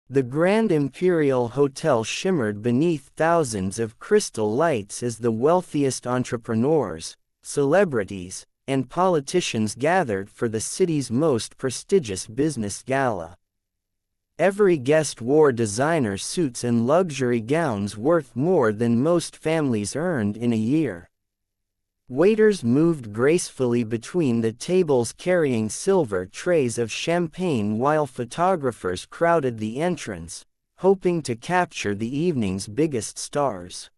The Grand Imperial Hotel shimmered beneath thousands of crystal lights as the wealthiest entrepreneurs, celebrities, and politicians gathered for the city's most prestigious business gala. Every guest wore designer suits and luxury gowns worth more than most families earned in a year. Waiters moved gracefully between the tables carrying silver trays of champagne while photographers crowded the entrance, hoping to capture the evening's biggest stars.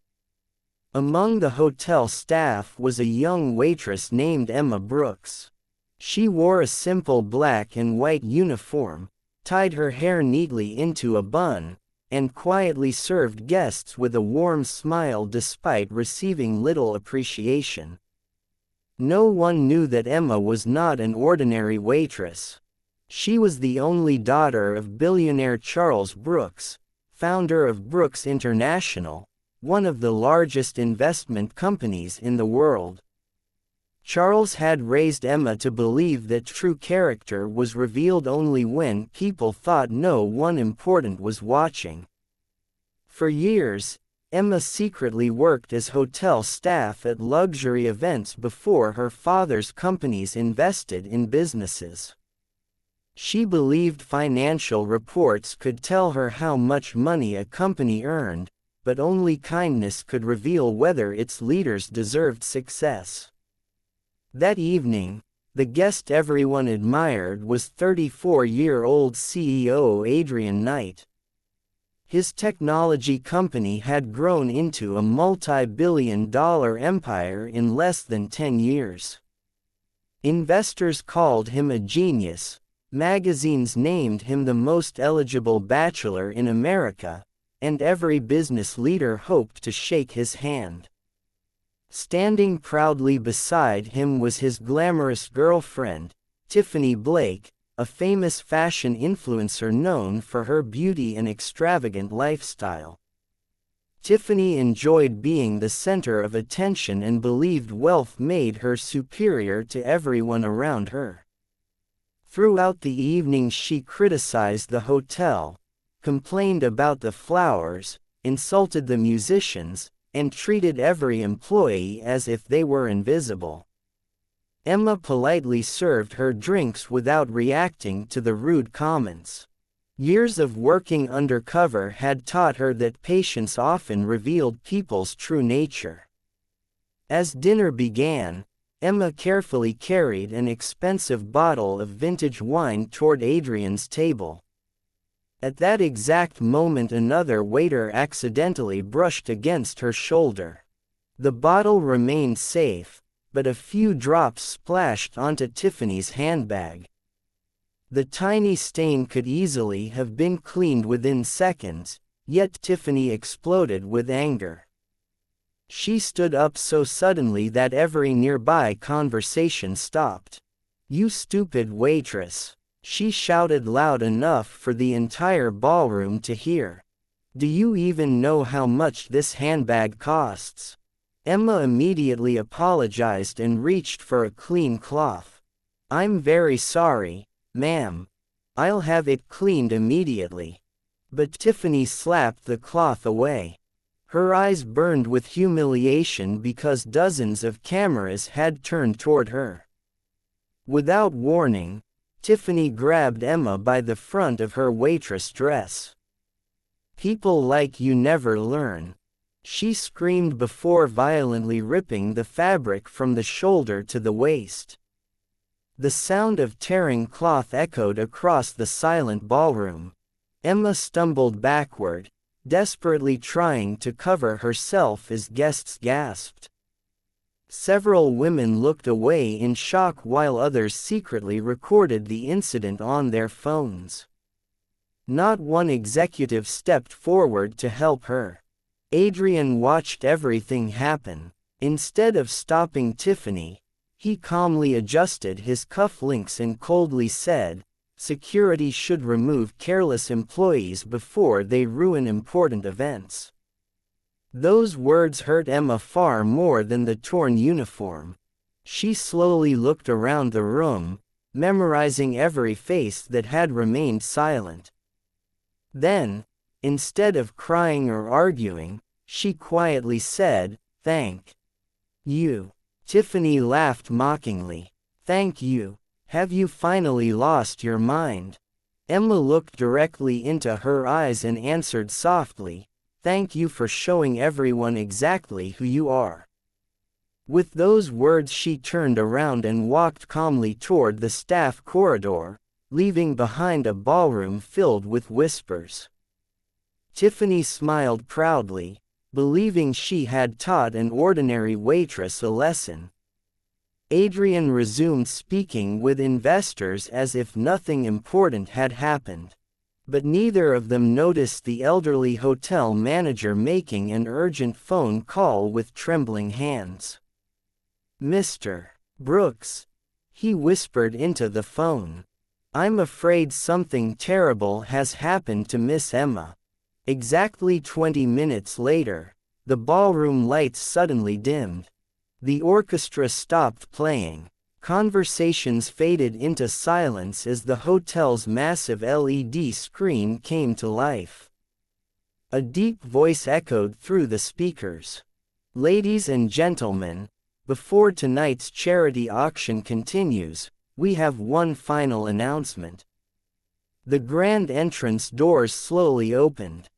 Among the hotel staff was a young waitress named Emma Brooks. She wore a simple black and white uniform, tied her hair neatly into a bun, and quietly served guests with a warm smile despite receiving little appreciation. No one knew that Emma was not an ordinary waitress. She was the only daughter of billionaire Charles Brooks, founder of Brooks International, one of the largest investment companies in the world. Charles had raised Emma to believe that true character was revealed only when people thought no one important was watching. For years, Emma secretly worked as hotel staff at luxury events before her father's companies invested in businesses. She believed financial reports could tell her how much money a company earned, but only kindness could reveal whether its leaders deserved success. That evening, the guest everyone admired was 34-year-old CEO Adrian Knight. His technology company had grown into a multi-billion-dollar empire in less than 10 years. Investors called him a genius, magazines named him the most eligible bachelor in America, and every business leader hoped to shake his hand. Standing proudly beside him was his glamorous girlfriend, Tiffany Blake, a famous fashion influencer known for her beauty and extravagant lifestyle. Tiffany enjoyed being the center of attention and believed wealth made her superior to everyone around her. Throughout the evening she criticized the hotel, complained about the flowers, insulted the musicians, and treated every employee as if they were invisible. Emma politely served her drinks without reacting to the rude comments. Years of working undercover had taught her that patience often revealed people's true nature. As dinner began, Emma carefully carried an expensive bottle of vintage wine toward Adrian's table. At that exact moment another waiter accidentally brushed against her shoulder. The bottle remained safe, but a few drops splashed onto Tiffany's handbag. The tiny stain could easily have been cleaned within seconds, yet Tiffany exploded with anger. She stood up so suddenly that every nearby conversation stopped. "You stupid waitress!" she shouted loud enough for the entire ballroom to hear. "Do you even know how much this handbag costs?" Emma immediately apologized and reached for a clean cloth. "I'm very sorry, ma'am. I'll have it cleaned immediately." But Tiffany slapped the cloth away. Her eyes burned with humiliation because dozens of cameras had turned toward her. Without warning, Tiffany grabbed Emma by the front of her waitress dress. "People like you never learn," she screamed before violently ripping the fabric from the shoulder to the waist. The sound of tearing cloth echoed across the silent ballroom. Emma stumbled backward, desperately trying to cover herself as guests gasped. Several women looked away in shock while others secretly recorded the incident on their phones. Not one executive stepped forward to help her. Adrian watched everything happen. Instead of stopping Tiffany, he calmly adjusted his cufflinks and coldly said, "Security should remove careless employees before they ruin important events." Those words hurt Emma far more than the torn uniform. She slowly looked around the room, memorizing every face that had remained silent. Then, instead of crying or arguing, she quietly said, "Thank you." Tiffany laughed mockingly. "Thank you? Have you finally lost your mind?" Emma looked directly into her eyes and answered softly, "Thank you for showing everyone exactly who you are." With those words she turned around and walked calmly toward the staff corridor, leaving behind a ballroom filled with whispers. Tiffany smiled proudly, believing she had taught an ordinary waitress a lesson. Adrian resumed speaking with investors as if nothing important had happened. But neither of them noticed the elderly hotel manager making an urgent phone call with trembling hands. "Mr. Brooks," he whispered into the phone. "I'm afraid something terrible has happened to Miss Emma." Exactly 20 minutes later, the ballroom lights suddenly dimmed. The orchestra stopped playing. Conversations faded into silence as the hotel's massive LED screen came to life. A deep voice echoed through the speakers. "Ladies and gentlemen, before tonight's charity auction continues, we have one final announcement." The grand entrance doors slowly opened.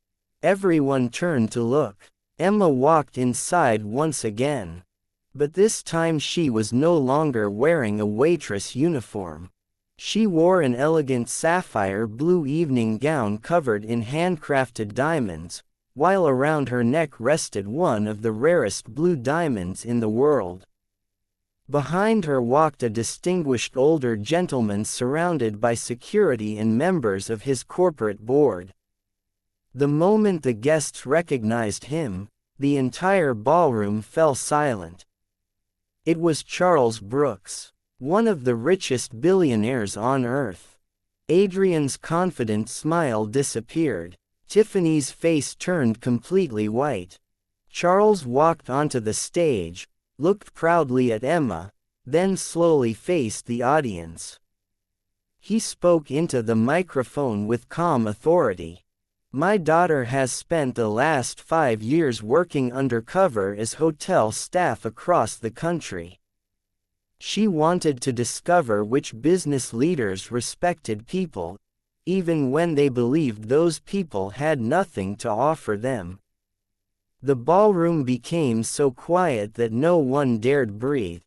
Everyone turned to look. Emma walked inside once again. But this time she was no longer wearing a waitress uniform. She wore an elegant sapphire blue evening gown covered in handcrafted diamonds, while around her neck rested one of the rarest blue diamonds in the world. Behind her walked a distinguished older gentleman surrounded by security and members of his corporate board. The moment the guests recognized him, the entire ballroom fell silent. It was Charles Brooks, one of the richest billionaires on earth. Adrian's confident smile disappeared. Tiffany's face turned completely white. Charles walked onto the stage, looked proudly at Emma, then slowly faced the audience. He spoke into the microphone with calm authority. "My daughter has spent the last 5 years working undercover as hotel staff across the country. She wanted to discover which business leaders respected people, even when they believed those people had nothing to offer them." The ballroom became so quiet that no one dared breathe.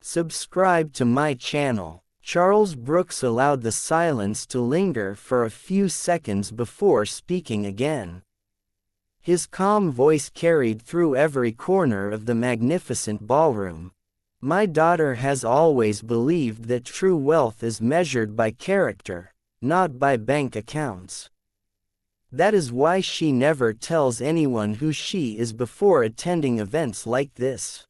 "Subscribe to my channel." Charles Brooks allowed the silence to linger for a few seconds before speaking again. His calm voice carried through every corner of the magnificent ballroom. "My daughter has always believed that true wealth is measured by character, not by bank accounts. That is why she never tells anyone who she is before attending events like this.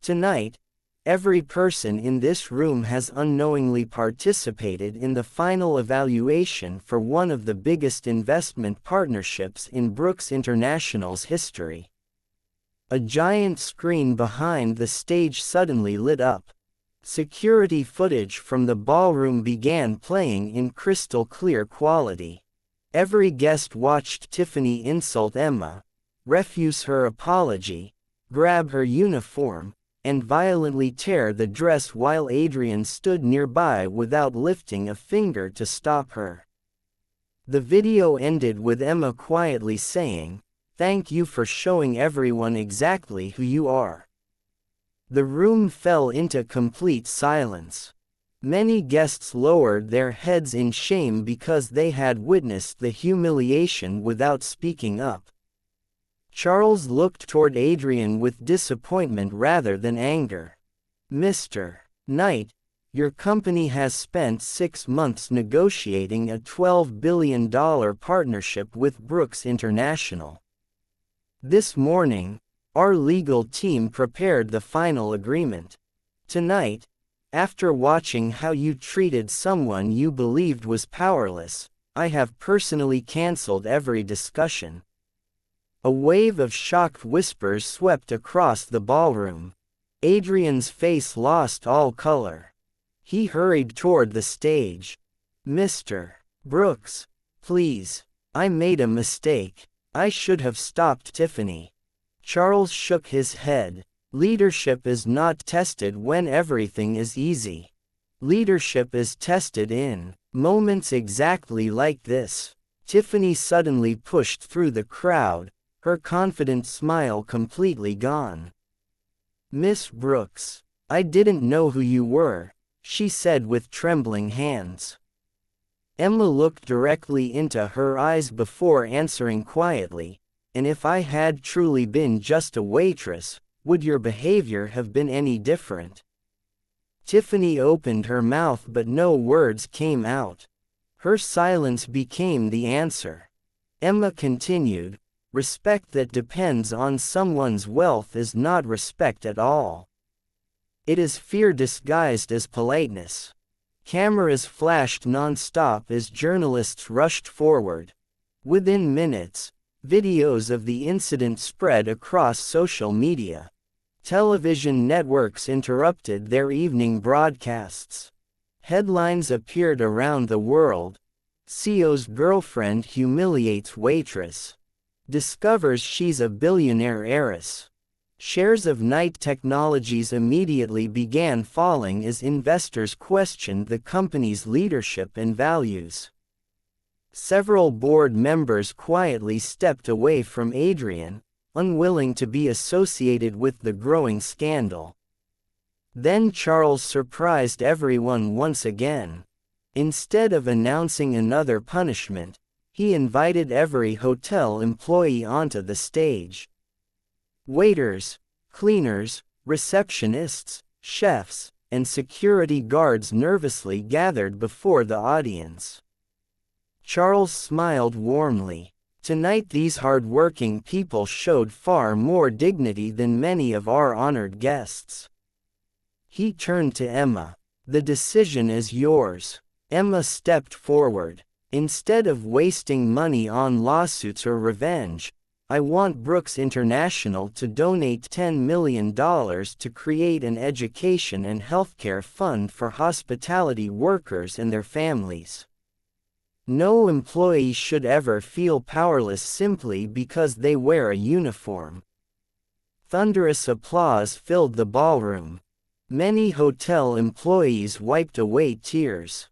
Tonight, every person in this room has unknowingly participated in the final evaluation for one of the biggest investment partnerships in Brooks International's history." A giant screen behind the stage suddenly lit up. Security footage from the ballroom began playing in crystal clear quality. Every guest watched Tiffany insult Emma, refuse her apology, grab her uniform, and violently tear the dress while Adrian stood nearby without lifting a finger to stop her. The video ended with Emma quietly saying, "Thank you for showing everyone exactly who you are." The room fell into complete silence. Many guests lowered their heads in shame because they had witnessed the humiliation without speaking up. Charles looked toward Adrian with disappointment rather than anger. "Mr. Knight, your company has spent 6 months negotiating a $12 billion partnership with Brooks International. This morning, our legal team prepared the final agreement. Tonight, after watching how you treated someone you believed was powerless, I have personally canceled every discussion." A wave of shocked whispers swept across the ballroom. Adrian's face lost all color. He hurried toward the stage. "Mr. Brooks, please, I made a mistake. I should have stopped Tiffany. Charles shook his head. Leadership is not tested when everything is easy. Leadership is tested in moments exactly like this. Tiffany suddenly pushed through the crowd, her confident smile completely gone. Miss Brooks, I didn't know who you were, she said with trembling hands. Emma looked directly into her eyes before answering quietly, and if I had truly been just a waitress, would your behavior have been any different? Tiffany opened her mouth but no words came out. Her silence became the answer. Emma continued, respect that depends on someone's wealth is not respect at all. It is fear disguised as politeness. Cameras flashed non-stop as journalists rushed forward. Within minutes, videos of the incident spread across social media. Television networks interrupted their evening broadcasts. Headlines appeared around the world. CEO's girlfriend humiliates waitress. Discovers she's a billionaire heiress. Shares of Knight Technologies immediately began falling as investors questioned the company's leadership and values. Several board members quietly stepped away from Adrian, unwilling to be associated with the growing scandal. Then Charles surprised everyone once again. Instead of announcing another punishment, he invited every hotel employee onto the stage. Waiters, cleaners, receptionists, chefs, and security guards nervously gathered before the audience. Charles smiled warmly. Tonight these hard-working people showed far more dignity than many of our honored guests. He turned to Emma. The decision is yours. Emma stepped forward. Instead of wasting money on lawsuits or revenge, I want Brooks International to donate $10 million to create an education and healthcare fund for hospitality workers and their families. No employee should ever feel powerless simply because they wear a uniform. Thunderous applause filled the ballroom. Many hotel employees wiped away tears.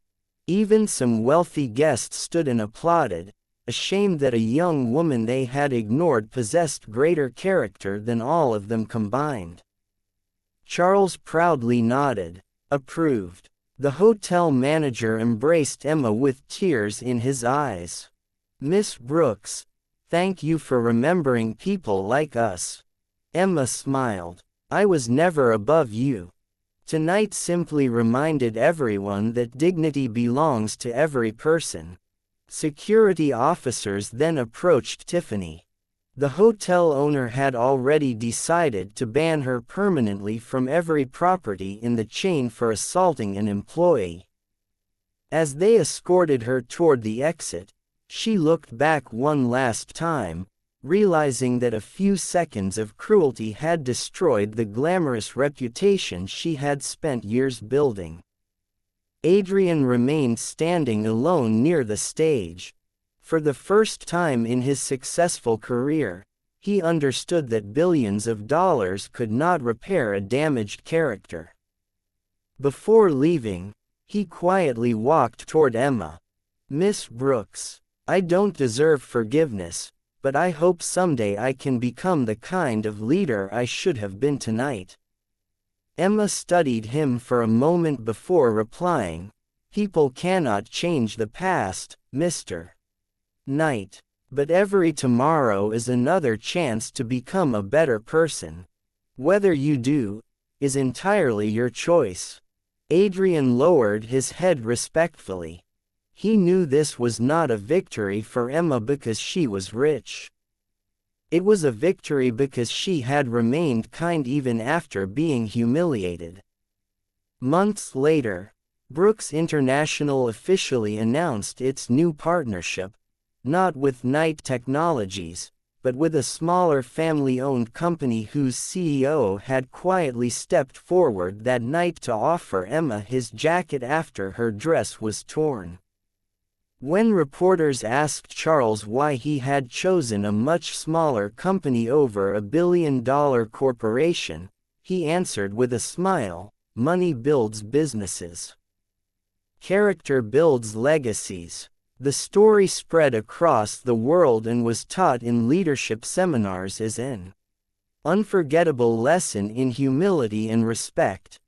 Even some wealthy guests stood and applauded, ashamed that a young woman they had ignored possessed greater character than all of them combined. Charles proudly nodded, approved. The hotel manager embraced Emma with tears in his eyes. Miss Brooks, thank you for remembering people like us. Emma smiled. I was never above you. Tonight simply reminded everyone that dignity belongs to every person. Security officers then approached Tiffany. The hotel owner had already decided to ban her permanently from every property in the chain for assaulting an employee. As they escorted her toward the exit, she looked back one last time, realizing that a few seconds of cruelty had destroyed the glamorous reputation she had spent years building. Adrian remained standing alone near the stage. For the first time in his successful career, he understood that billions of dollars could not repair a damaged character. Before leaving, he quietly walked toward Emma. Miss Brooks, I don't deserve forgiveness, but I hope someday I can become the kind of leader I should have been tonight. Emma studied him for a moment before replying, people cannot change the past, Mr. Knight. But every tomorrow is another chance to become a better person. Whether you do, is entirely your choice. Adrian lowered his head respectfully. He knew this was not a victory for Emma because she was rich. It was a victory because she had remained kind even after being humiliated. Months later, Brooks International officially announced its new partnership, not with Knight Technologies, but with a smaller family-owned company whose CEO had quietly stepped forward that night to offer Emma his jacket after her dress was torn. When reporters asked Charles why he had chosen a much smaller company over a billion-dollar corporation, he answered with a smile, "Money builds businesses. Character builds legacies." The story spread across the world and was taught in leadership seminars as an unforgettable lesson in humility and respect.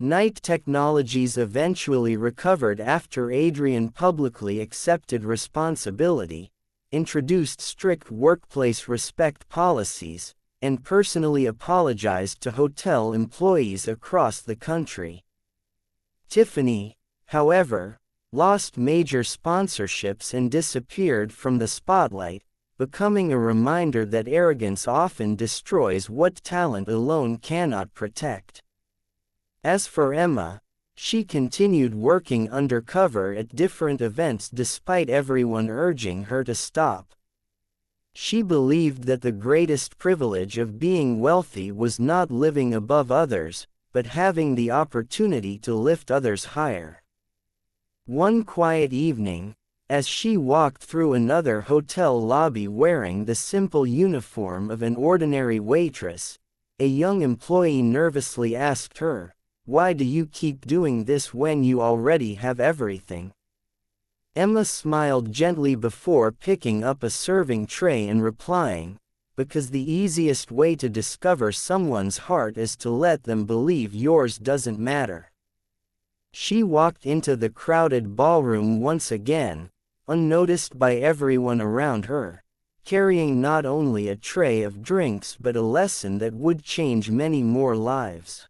Knight Technologies eventually recovered after Adrian publicly accepted responsibility, introduced strict workplace respect policies, and personally apologized to hotel employees across the country. Tiffany, however, lost major sponsorships and disappeared from the spotlight, becoming a reminder that arrogance often destroys what talent alone cannot protect. As for Emma, she continued working undercover at different events despite everyone urging her to stop. She believed that the greatest privilege of being wealthy was not living above others, but having the opportunity to lift others higher. One quiet evening, as she walked through another hotel lobby wearing the simple uniform of an ordinary waitress, a young employee nervously asked her, "Why do you keep doing this when you already have everything?" Emma smiled gently before picking up a serving tray and replying, "Because the easiest way to discover someone's heart is to let them believe yours doesn't matter." She walked into the crowded ballroom once again, unnoticed by everyone around her, carrying not only a tray of drinks but a lesson that would change many more lives.